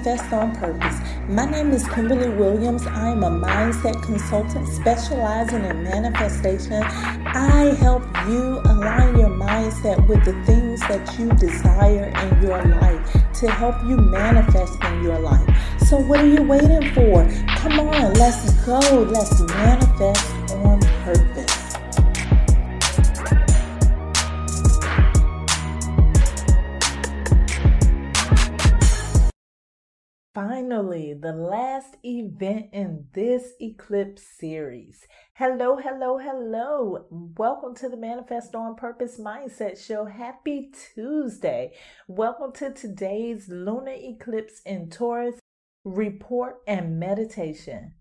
Manifest on Purpose. My name is Kimberly Williams. I am a mindset consultant specializing in manifestation. I help you align your mindset with the things that you desire in your life to help you manifest in your life. So what are you waiting for? Come on, let's go. Let's manifest on purpose. Finally, the last event in this eclipse series. Hello. Welcome to the Manifest on Purpose Mindset Show. Happy Tuesday. Welcome to today's Lunar Eclipse in Taurus report and meditation.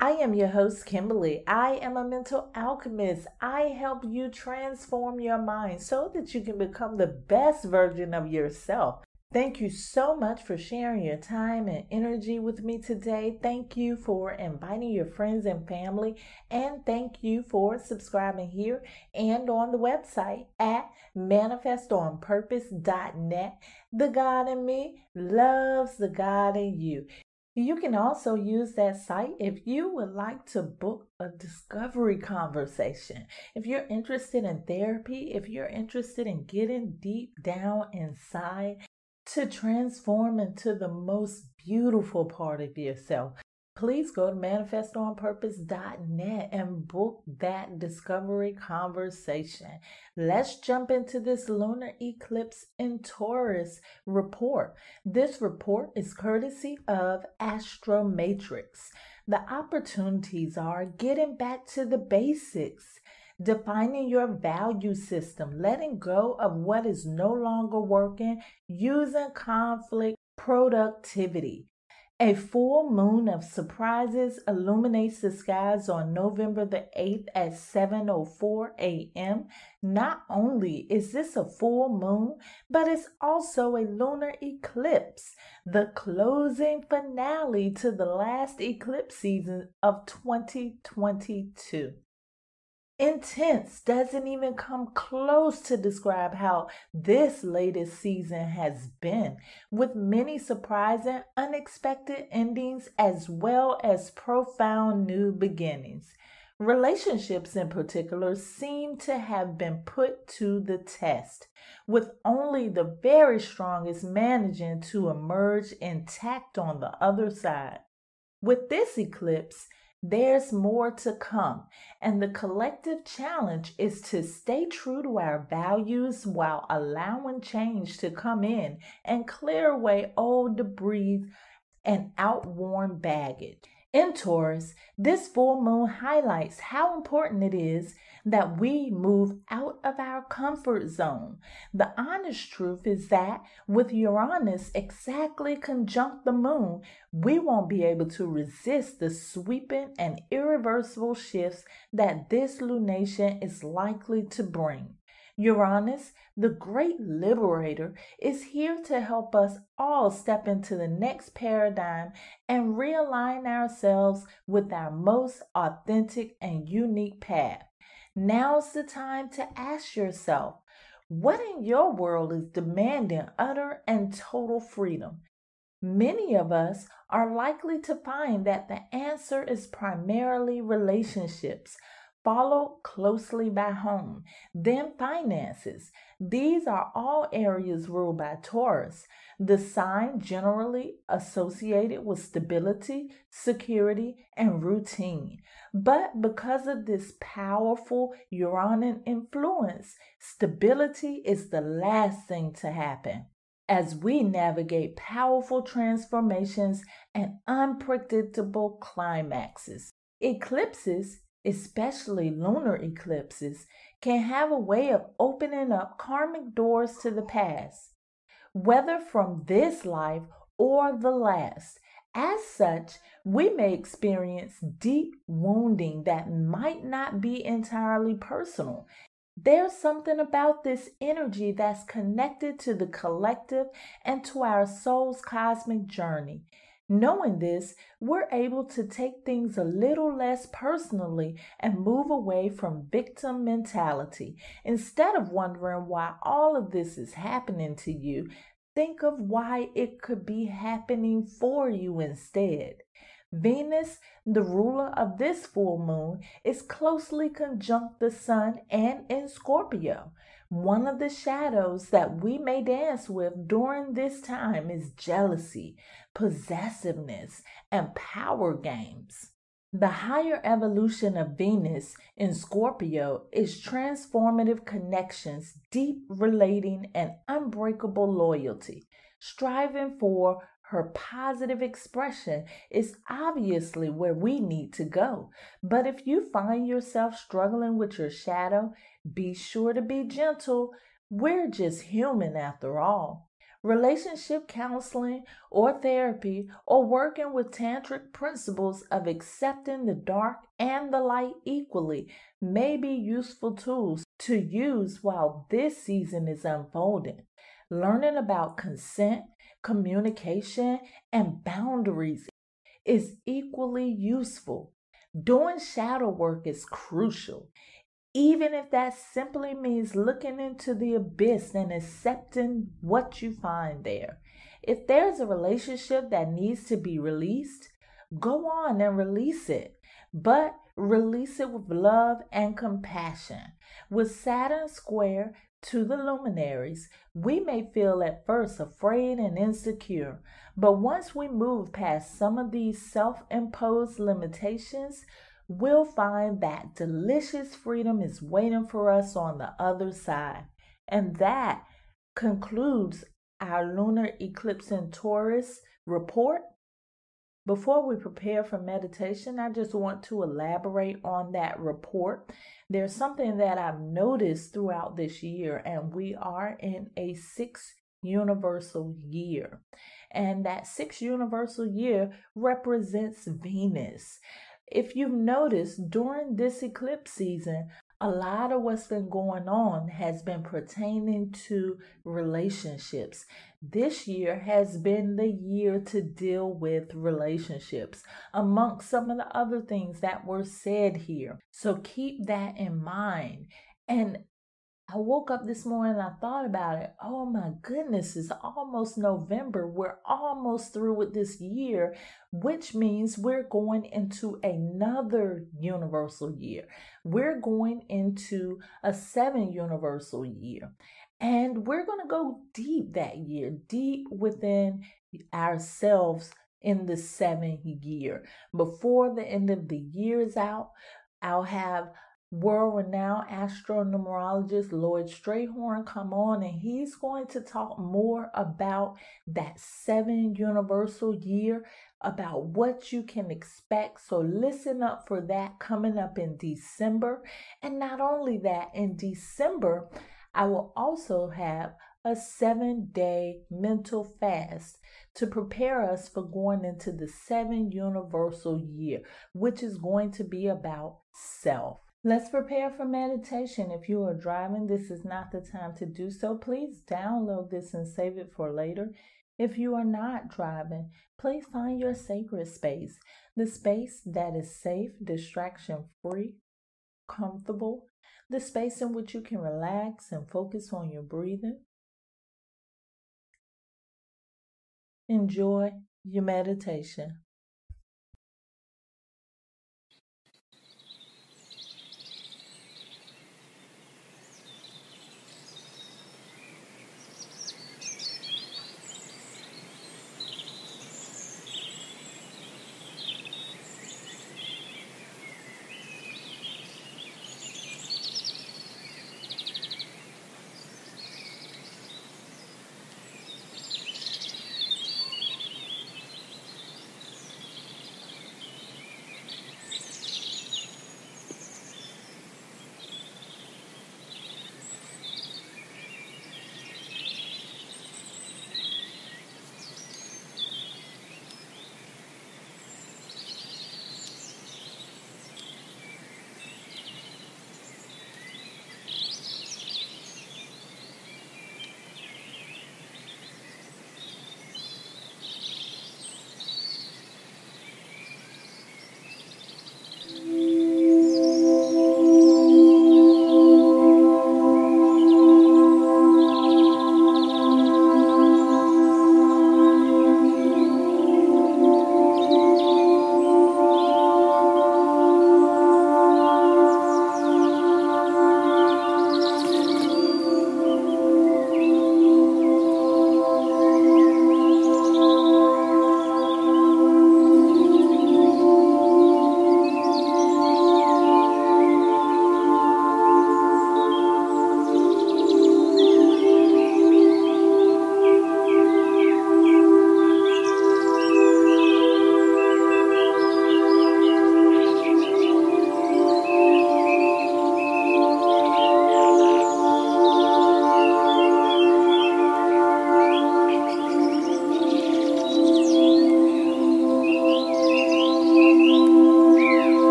I am your host, Kimberly. I am a mental alchemist. I help you transform your mind so that you can become the best version of yourself. Thank you so much for sharing your time and energy with me today. Thank you for inviting your friends and family. And thank you for subscribing here and on the website at manifestonpurpose.net. The God in me loves the God in you. You can also use that site if you would like to book a discovery conversation. If you're interested in therapy, if you're interested in getting deep down inside, to transform into the most beautiful part of yourself, please go to manifestonpurpose.net and book that discovery conversation. Let's jump into this lunar eclipse in Taurus report. This report is courtesy of Astromatrix. The opportunities are getting back to the basics, defining your value system, letting go of what is no longer working, using conflict, productivity. A full moon of surprises illuminates the skies on November the 8th at 7:04 a.m. Not only is this a full moon, but it's also a lunar eclipse, the closing finale to the last eclipse season of 2022. Intense doesn't even come close to describe how this latest season has been, with many surprising, unexpected endings as well as profound new beginnings. Relationships in particular seem to have been put to the test, with only the very strongest managing to emerge intact on the other side. With this eclipse, there's more to come, and the collective challenge is to stay true to our values while allowing change to come in and clear away old debris and outworn baggage. In Taurus, this full moon highlights how important it is that we move out of our comfort zone. The honest truth is that with Uranus exactly conjunct the moon, we won't be able to resist the sweeping and irreversible shifts that this lunation is likely to bring. Uranus, the great liberator, is here to help us all step into the next paradigm and realign ourselves with our most authentic and unique path. Now's the time to ask yourself, what in your world is demanding utter and total freedom? Many of us are likely to find that the answer is primarily relationships, followed closely by home, then finances. These are all areas ruled by Taurus, the sign generally associated with stability, security, and routine. But because of this powerful Uranian influence, stability is the last thing to happen as we navigate powerful transformations and unpredictable climaxes. Eclipses, especially lunar eclipses, can have a way of opening up karmic doors to the past, whether from this life or the last. As such, we may experience deep wounding that might not be entirely personal. There's something about this energy that's connected to the collective and to our soul's cosmic journey. Knowing this, we're able to take things a little less personally and move away from victim mentality. Instead of wondering why all of this is happening to you, think of why it could be happening for you instead. Venus, the ruler of this full moon, is closely conjunct the sun and in Scorpio. One of the shadows that we may dance with during this time is jealousy, possessiveness, and power games. The higher evolution of Venus in Scorpio is transformative connections, deep relating, and unbreakable loyalty. Striving for her positive expression is obviously where we need to go. But if you find yourself struggling with your shadow, be sure to be gentle. We're just human after all. Relationship counseling or therapy or working with tantric principles of accepting the dark and the light equally may be useful tools to use while this season is unfolding. Learning about consent, communication, and boundaries is equally useful. Doing shadow work is crucial, even if that simply means looking into the abyss and accepting what you find there. If there's a relationship that needs to be released, go on and release it, but release it with love and compassion. With Saturn square to the luminaries, we may feel at first afraid and insecure, but once we move past some of these self-imposed limitations, we'll find that delicious freedom is waiting for us on the other side. And that concludes our lunar eclipse in Taurus report. Before we prepare for meditation, I just want to elaborate on that report. There's something that I've noticed throughout this year, and we are in a 6th universal year. And that 6th universal year represents Venus. If you've noticed, during this eclipse season, a lot of what's been going on has been pertaining to relationships. This year has been the year to deal with relationships, amongst some of the other things that were said here. So keep that in mind. And I woke up this morning and I thought about it. Oh my goodness, it's almost November. We're almost through with this year, which means we're going into another universal year. We're going into a 7 universal year. And we're going to go deep that year, deep within ourselves in the 7th year. Before the end of the year is out, I'll have world-renowned astronumerologist Lloyd Strayhorn come on, and he's going to talk more about that 7 universal year, about what you can expect. So listen up for that coming up in December. And not only that, in December, I will also have a 7-day mental fast to prepare us for going into the 7 universal year, which is going to be about self. Let's prepare for meditation. If you are driving, this is not the time to do so. Please download this and save it for later. If you are not driving, please find your sacred space, the space that is safe, distraction-free, comfortable, the space in which you can relax and focus on your breathing. Enjoy your meditation.